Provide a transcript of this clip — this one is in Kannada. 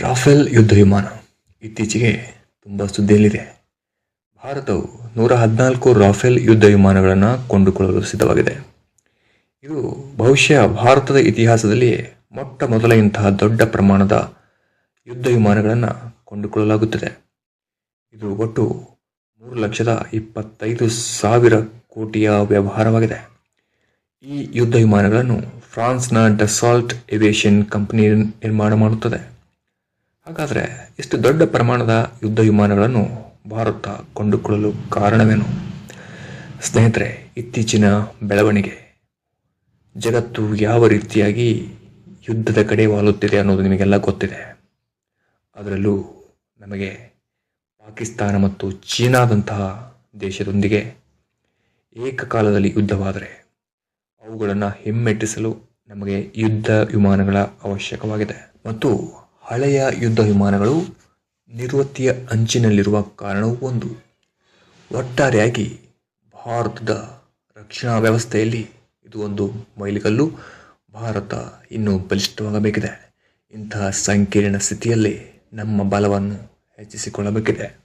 ರಾಫೆಲ್ ಯುದ್ಧ ವಿಮಾನ ಇತ್ತೀಚೆಗೆ ತುಂಬ ಸುದ್ದಿಯಲ್ಲಿದೆ. ಭಾರತವು 114 ರಾಫೆಲ್ ಯುದ್ಧ ವಿಮಾನಗಳನ್ನು ಕೊಂಡುಕೊಳ್ಳಲು ಸಿದ್ಧವಾಗಿದೆ. ಇದು ಬಹುಶಃ ಭಾರತದ ಇತಿಹಾಸದಲ್ಲಿ ಮೊಟ್ಟ ಮೊದಲ ಇಂತಹ ದೊಡ್ಡ ಪ್ರಮಾಣದ ಯುದ್ಧ ವಿಮಾನಗಳನ್ನು ಕೊಂಡುಕೊಳ್ಳಲಾಗುತ್ತದೆ. ಇದು ಒಟ್ಟು 3,25,000 ಕೋಟಿಯ ವ್ಯವಹಾರವಾಗಿದೆ. ಈ ಯುದ್ಧ ವಿಮಾನಗಳನ್ನು ಫ್ರಾನ್ಸ್ನ ಡಸಾಲ್ಟ್ ಏವಿಯೇಷನ್ ಕಂಪನಿ ನಿರ್ಮಾಣ ಮಾಡುತ್ತದೆ. ಹಾಗಾದರೆ ಇಷ್ಟು ದೊಡ್ಡ ಪ್ರಮಾಣದ ಯುದ್ಧ ವಿಮಾನಗಳನ್ನು ಭಾರತ ಕೊಂಡುಕೊಳ್ಳಲು ಕಾರಣವೇನು? ಸ್ನೇಹಿತರೆ, ಇತ್ತೀಚಿನ ಬೆಳವಣಿಗೆ, ಜಗತ್ತು ಯಾವ ರೀತಿಯಾಗಿ ಯುದ್ಧದ ಕಡೆ ವಾಲುತ್ತಿದೆ ಅನ್ನೋದು ನಿಮಗೆಲ್ಲ ಗೊತ್ತಿದೆ. ಅದರಲ್ಲೂ ನಮಗೆ ಪಾಕಿಸ್ತಾನ ಮತ್ತು ಚೀನಾದಂತಹ ದೇಶದೊಂದಿಗೆ ಏಕಕಾಲದಲ್ಲಿ ಯುದ್ಧವಾದರೆ ಅವುಗಳನ್ನು ಹಿಮ್ಮೆಟ್ಟಿಸಲು ನಮಗೆ ಯುದ್ಧ ವಿಮಾನಗಳ ಅವಶ್ಯಕವಾಗಿದೆ. ಮತ್ತು ಹಳೆಯ ಯುದ್ಧ ವಿಮಾನಗಳು ನಿರ್ವೃತ್ತಿಯ ಅಂಚಿನಲ್ಲಿರುವ ಕಾರಣವೂ ಒಂದು. ಒಟ್ಟಾರೆಯಾಗಿ ಭಾರತದ ರಕ್ಷಣಾ ವ್ಯವಸ್ಥೆಯಲ್ಲಿ ಇದು ಒಂದು ಮೈಲಿಗಲ್ಲು. ಭಾರತ ಇನ್ನೂ ಬಲಿಷ್ಠವಾಗಬೇಕಿದೆ. ಇಂತಹ ಸಂಕೀರ್ಣ ಸ್ಥಿತಿಯಲ್ಲಿ ನಮ್ಮ ಬಲವನ್ನು ಹೆಚ್ಚಿಸಿಕೊಳ್ಳಬೇಕಿದೆ.